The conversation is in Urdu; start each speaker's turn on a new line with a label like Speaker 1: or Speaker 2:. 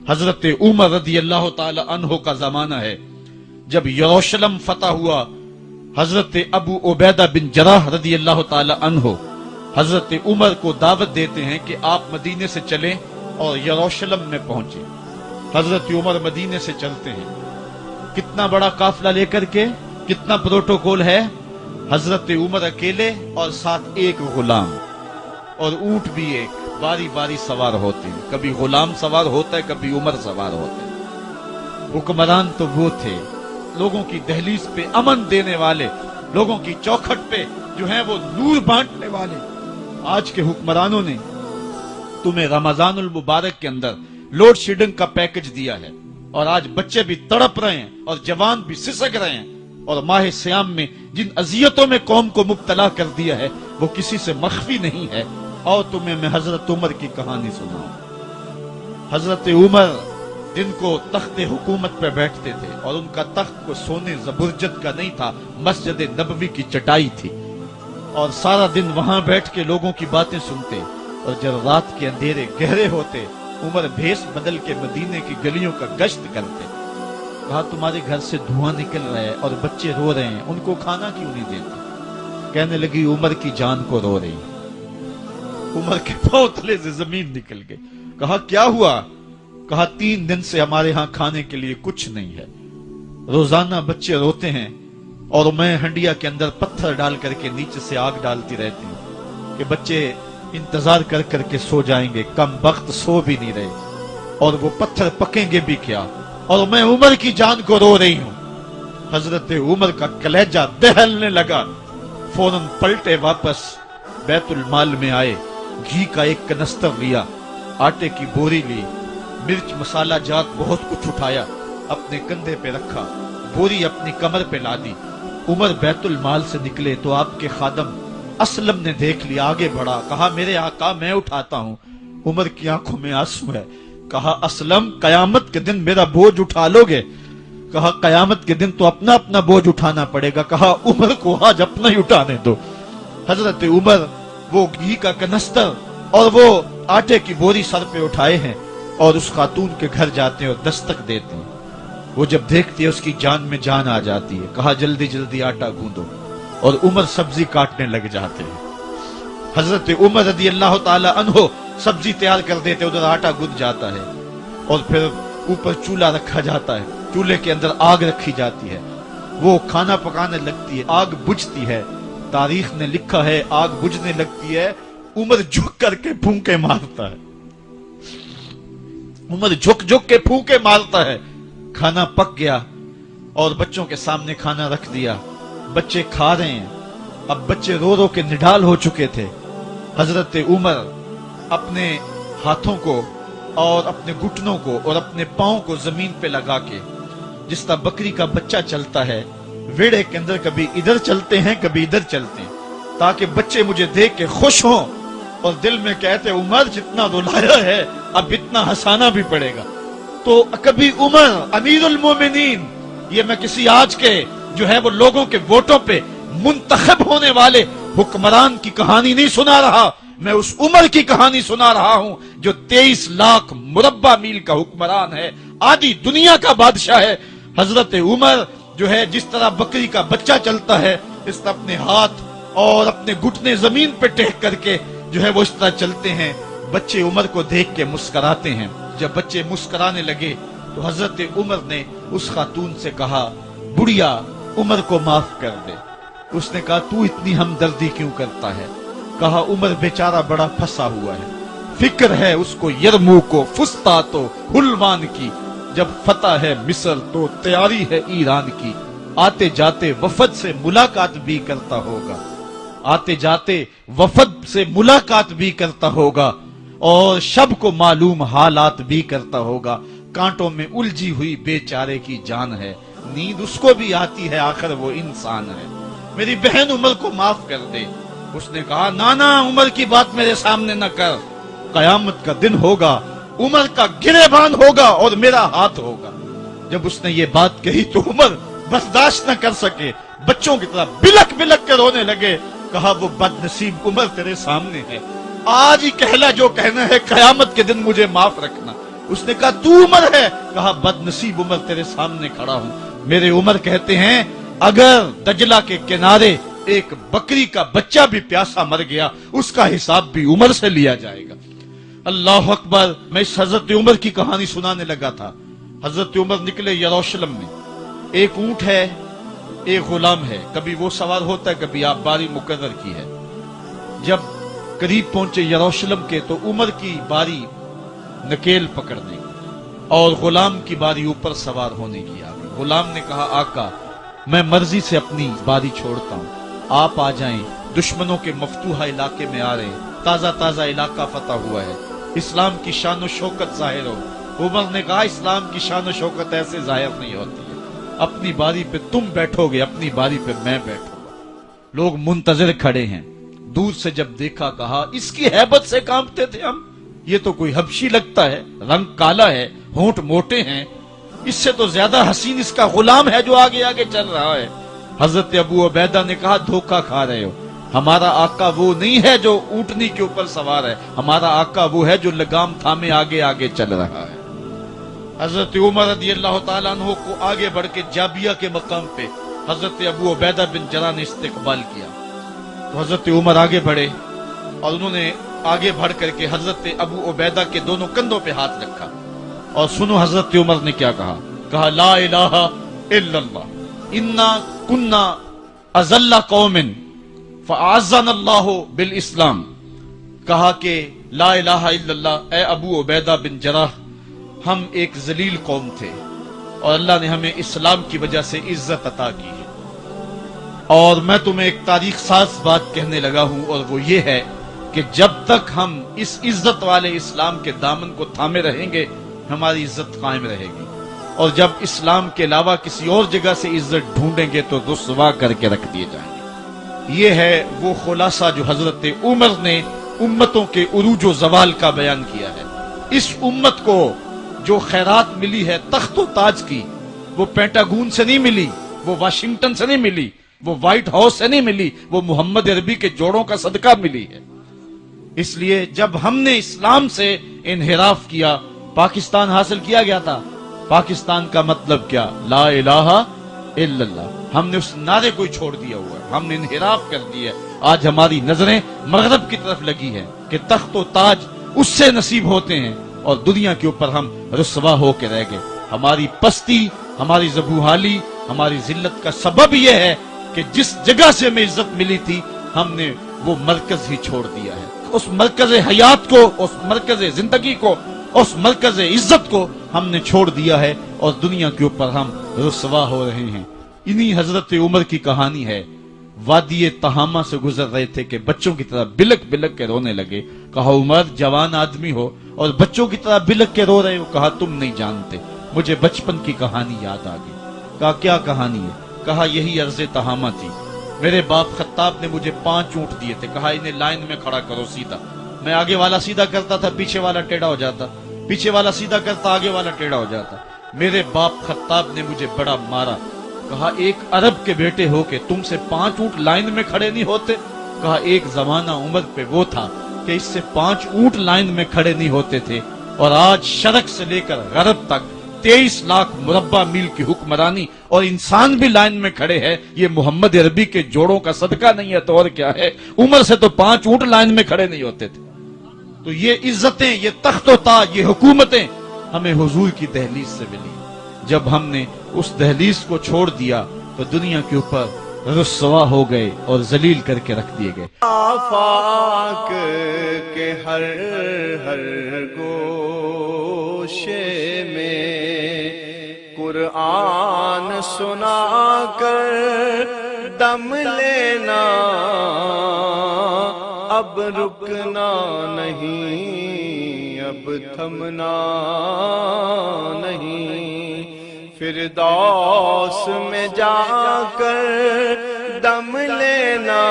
Speaker 1: حضرت عمر رضی اللہ تعالی عنہ کا زمانہ ہے جب یروشلم فتح ہوا. حضرت ابو عبیدہ بن جراح رضی اللہ تعالی عنہ حضرت عمر کو دعوت دیتے ہیں کہ آپ مدینے سے چلیں اور یروشلم میں پہنچیں. حضرت عمر مدینے سے چلتے ہیں. کتنا بڑا قافلہ لے کر کے, کتنا پروٹوکول ہے. حضرت عمر اکیلے اور ساتھ ایک غلام اور اونٹ بھی ایک, باری باری سوار ہوتے ہیں. کبھی غلام سوار ہوتا ہے, کبھی عمر سوار ہوتے ہیں. حکمران تو وہ تھے لوگوں کی دہلیز پہ امن دینے والے, لوگوں کی چوکھٹ پہ جو ہیں وہ نور بانٹنے والے. آج کے حکمرانوں نے تمہیں رمضان المبارک کے اندر لوڈ شیڈنگ کا پیکج دیا ہے اور آج بچے بھی تڑپ رہے ہیں اور جوان بھی سسک رہے ہیں, اور ماہ سیام میں جن اذیتوں میں قوم کو مبتلا کر دیا ہے وہ کسی سے مخفی نہیں ہے. اور تمہیں میں حضرت عمر کی کہانی سناؤں. حضرت عمر جن کو تخت حکومت پہ بیٹھتے تھے اور ان کا تخت کو سونے زبرجد کا نہیں تھا, مسجد نبوی کی چٹائی تھی, اور سارا دن وہاں بیٹھ کے لوگوں کی باتیں سنتے. اور جب رات کے اندھیرے گہرے ہوتے عمر بھیس بدل کے مدینے کی گلیوں کا گشت کرتے. کہا تمہارے گھر سے دھواں نکل رہا ہے اور بچے رو رہے ہیں, ان کو کھانا کیوں نہیں دیتے؟ کہنے لگی عمر کی جان کو رو رہی. عمر کے پاؤں تلے سے زمین نکل گئی. کہا کیا ہوا؟ کہا 3 دن سے ہمارے ہاں کھانے کے لیے کچھ نہیں ہے. روزانہ بچے روتے ہیں اور میں ہنڈیا کے اندر پتھر ڈال کر کے نیچے سے آگ ڈالتی رہتی ہوں کہ بچے انتظار کر کر کے سو جائیں گے. کم وقت سو بھی نہیں رہے اور وہ پتھر پکیں گے بھی کیا, اور میں عمر کی جان کو رو رہی ہوں. حضرت عمر کا کلیجہ دہلنے لگا. فوراً پلٹے واپس بیت المال میں آئے, گھی کا ایک کنستر لیا, آٹے کی بوری لی, مرچ مسالہ جات بہت کچھ اٹھایا, اپنے کندھے پہ رکھا, بوری اپنی کمر پہ لا دی. عمر بیت المال سے نکلے تو آپ کے خادم اسلم نے دیکھ لیا, آگے بڑھا, کہا میرے آقا میں اٹھاتا ہوں. عمر کی آنکھوں میں آنسو ہے. کہا اسلم قیامت کے دن میرا بوجھ اٹھا لو گے؟ کہا قیامت کے دن تو اپنا اپنا بوجھ اٹھانا پڑے گا. کہا عمر کو آج اپنا ہی اٹھانے دو. حضرت عمر وہ گھی کا کنستر اور وہ آٹے کی بوری سر پہ اٹھائے ہیں اور اس خاتون کے گھر جاتے ہیں اور دستک دیتے ہیں. وہ جب دیکھتی ہے اس کی جان میں جان آ جاتی ہے. کہا جلدی جلدی آٹا گوندو, اور عمر سبزی کاٹنے لگ جاتے ہیں. حضرت عمر رضی اللہ تعالی عنہ سبزی تیار کر دیتے, ادھر آٹا گند جاتا ہے اور پھر اوپر چولہا رکھا جاتا ہے, چولہے کے اندر آگ رکھی جاتی ہے, وہ کھانا پکانے لگتی ہے, آگ بجھتی ہے. تاریخ نے لکھا ہے آگ بجھنے لگتی ہے, عمر جھک کر کے پھونکے مارتا ہے. عمر جھک جھک کے پھونکے مارتا ہے. کھانا پک گیا اور بچوں کے سامنے کھانا رکھ دیا. بچے کھا رہے ہیں. اب بچے رو رو کے نڈال ہو چکے تھے. حضرت عمر اپنے ہاتھوں کو اور اپنے گھٹنوں کو اور اپنے پاؤں کو زمین پہ لگا کے, جس طرح بکری کا بچہ چلتا ہے, ویڑے کے اندر کبھی ادھر چلتے ہیں کبھی ادھر چلتے ہیں, تاکہ بچے مجھے دیکھ کے خوش ہوں اور دل میں کہتے عمر جتنا رلایا ہے اب اتنا ہنسانا بھی پڑے گا. تو کبھی عمر امیر المومنین, یہ میں کسی آج کے جو ہے وہ لوگوں کے ووٹوں پہ منتخب ہونے والے حکمران کی کہانی نہیں سنا رہا, میں اس عمر کی کہانی سنا رہا ہوں جو 23 لاکھ مربع میل کا حکمران ہے, آدھی دنیا کا بادشاہ ہے. حضرت عمر جو ہے جس طرح بکری کا بچہ چلتا ہے اس طرح اپنے ہاتھ اور اپنے گھٹنے زمین پہ ٹیک کر کے جو ہے وہ اس طرح چلتے ہیں. بچے عمر کو دیکھ کے مسکراتے ہیں. جب بچے مسکرانے لگے تو حضرت عمر نے اس خاتون سے کہا بڑھیا عمر کو معاف کر دے. اس نے کہا تو اتنی ہمدردی کیوں کرتا ہے؟ کہا عمر بیچارہ بڑا پھنسا ہوا ہے, فکر ہے اس کو یرموک و فسطاط و حلوان کی, جب فتح ہے مصر تو تیاری ہے ایران کی. آتے جاتے وفد سے ملاقات بھی کرتا ہوگا, آتے جاتے وفد سے ملاقات بھی کرتا ہوگا, اور شب کو معلوم حالات بھی کرتا ہوگا. کانٹوں میں الجھی ہوئی بیچارے کی جان ہے, نیند اس کو بھی آتی ہے, آخر وہ انسان ہے. میری بہن عمر کو معاف کر دے. اس نے کہا نانا عمر کی بات میرے سامنے نہ کر, قیامت کا دن ہوگا, عمر کا گریبان ہوگا اور میرا ہاتھ ہوگا. جب اس نے یہ بات کہی تو عمر برداشت نہ کر سکے, بچوں کی طرح بلک بلک کے رونے لگے. کہا وہ بد نصیب عمر تیرے سامنے ہے, آج ہی کہلا جو کہنا ہے, قیامت کے دن مجھے معاف رکھنا. اس نے کہا تو عمر ہے؟ کہا بد نصیب عمر تیرے سامنے کھڑا ہوں۔ میرے عمر کہتے ہیں اگر دجلہ کے کنارے ایک بکری کا بچہ بھی پیاسا مر گیا اس کا حساب بھی عمر سے لیا جائے گا۔ اللہ اکبر۔ میں اس حضرت عمر کی کہانی سنانے لگا تھا۔ حضرت عمر نکلے یروشلم میں، ایک اونٹ ہے، ایک غلام ہے، کبھی وہ سوار ہوتا ہے، کبھی آپ باری مقرر کی ہے۔ جب قریب پہنچے یروشلم کے تو عمر کی باری نکیل پکڑنے کی اور غلام کی باری اوپر سوار ہونے کی آ گئی۔ غلام نے کہا آقا میں مرضی سے اپنی باری چھوڑتا ہوں، آپ آ جائیں، دشمنوں کے مفتوحہ علاقے میں آ رہے ہیں، تازہ تازہ علاقہ فتح ہوا ہے، اسلام کی شان و شوکت ظاہر ہو۔ عمر نے کہا اسلام کی شان و شوکت ایسے ظاہر نہیں ہوتی ہے، اپنی باری پہ تم بیٹھو گے، اپنی باری پہ میں بیٹھوں گا۔ لوگ منتظر کھڑے ہیں، دور سے جب دیکھا کہا اس کی ہیبت سے کانپتے تھے ہم، یہ تو کوئی حبشی لگتا ہے، رنگ کالا ہے، ہونٹ موٹے ہیں، اس سے تو زیادہ حسین اس کا غلام ہے جو آگے آگے چل رہا ہے۔ حضرت ابو عبیدہ نے کہا دھوکہ کھا رہے ہو، ہمارا آقا وہ نہیں ہے جو اونٹنی کے اوپر سوار ہے، ہمارا آقا وہ ہے جو لگام تھامے آگے آگے چل رہا ہے۔ حضرت عمر رضی اللہ تعالیٰ عنہ کو آگے بڑھ کے جابیہ کے مقام پہ حضرت ابو عبیدہ بن جراح نے استقبال کیا، تو حضرت عمر آگے بڑھے اور انہوں نے آگے بڑھ کر کے حضرت ابو عبیدہ کے دونوں کندھوں پہ ہاتھ رکھا، اور سنو حضرت عمر نے کیا کہا، کہا لا الہ الا اللہ انا کنا اذل قوم فاعزنا اللہ بالاسلام۔ کہا کہ لا الہ الا اللہ، اے ابو عبیدہ بن جراح، ہم ایک ذلیل قوم تھے اور اللہ نے ہمیں اسلام کی وجہ سے عزت عطا کی ہے، اور میں تمہیں ایک تاریخ ساز بات کہنے لگا ہوں، اور وہ یہ ہے کہ جب تک ہم اس عزت والے اسلام کے دامن کو تھامے رہیں گے ہماری عزت قائم رہے گی، اور جب اسلام کے علاوہ کسی اور جگہ سے عزت ڈھونڈیں گے تو رسوا کر کے رکھ دیے جائیں گے۔ یہ ہے وہ خلاصہ جو حضرت عمر نے امتوں کے عروج و زوال کا بیان کیا ہے۔ اس امت کو جو خیرات ملی ہے تخت و تاج کی، وہ پینٹاگون سے نہیں ملی، وہ واشنگٹن سے نہیں ملی، وہ وائٹ ہاؤس سے نہیں ملی، وہ محمد عربی کے جوڑوں کا صدقہ ملی ہے۔ اس لیے جب ہم نے اسلام سے انحراف کیا، پاکستان حاصل کیا گیا تھا۔ پاکستان کا مطلب کیا؟ لا الہ الا اللہ۔ ہم نے اس نعرے کو چھوڑ دیا ہوا ہے، ہم نے انحراف کر دیا ہے۔ آج ہماری نظریں مغرب کی طرف لگی ہیں کہ تخت و تاج اس سے نصیب ہوتے ہیں، اور دنیا کے اوپر ہم رسوا ہو کے رہ گئے۔ ہماری پستی، ہماری زبوحالی، ہماری ذلت کا سبب یہ ہے کہ جس جگہ سے ہمیں عزت ملی تھی ہم نے وہ مرکز ہی چھوڑ دیا ہے۔ اس مرکز حیات کو، اس مرکز زندگی کو، اس مرکز عزت کو ہم نے چھوڑ دیا ہے، اور دنیا کے اوپر ہم رسوا ہو رہے ہیں۔ انہی حضرت عمر کی کہانی ہے۔ وادی تہامہ سے گزر رہے تھے کہ بچوں کی طرح بلک بلک کے رونے لگے۔ کہا عمر جوان آدمی ہو اور بچوں کی طرح بلک کے رو رہے ہو؟ کہا تم نہیں جانتے، مجھے بچپن کی کہانی یاد آ گئی۔ کہا کیا کہانی ہے؟ کہا یہی عرض تہامہ تھی، میرے باپ خطاب نے مجھے 5 اونٹ دیے تھے، کہا انہیں لائن میں کھڑا کرو سیدھا۔ میں آگے والا سیدھا کرتا تھا، پیچھے والا ٹیڑھا ہو جاتا، پیچھے والا سیدھا کرتا، آگے والا ٹیڑھا ہو جاتا۔ میرے باپ خطاب نے مجھے بڑا مارا۔ کہا ایک عرب کے بیٹے ہو کہ تم سے 5 اونٹ لائن میں کھڑے نہیں ہوتے؟ کہا ایک زمانہ عمر پہ وہ تھا کہ اس سے 5 اونٹ لائن میں کھڑے نہیں ہوتے تھے، اور آج شرق سے لے کر غرب تک 23 لاکھ مربع میل کی حکمرانی اور انسان بھی لائن میں کھڑے ہیں۔ یہ محمد عربی کے جوڑوں کا صدقہ نہیں ہے تو اور کیا ہے؟ عمر سے تو 5 اونٹ لائن میں کھڑے نہیں ہوتے تھے۔ تو یہ عزتیں، یہ تخت و تاج، یہ حکومتیں ہمیں حضور کی دہلیز سے ملی۔ جب ہم نے اس دہلیز کو چھوڑ دیا تو دنیا کے اوپر رسوا ہو گئے اور ذلیل کر کے رکھ دیے گئے۔
Speaker 2: آفاق کے ہر ہر گوشے میں قرآن سنا کر دم لینا، اب رکنا نہیں، اب تھمنا نہیں، فردوس میں جا کر دم لینا۔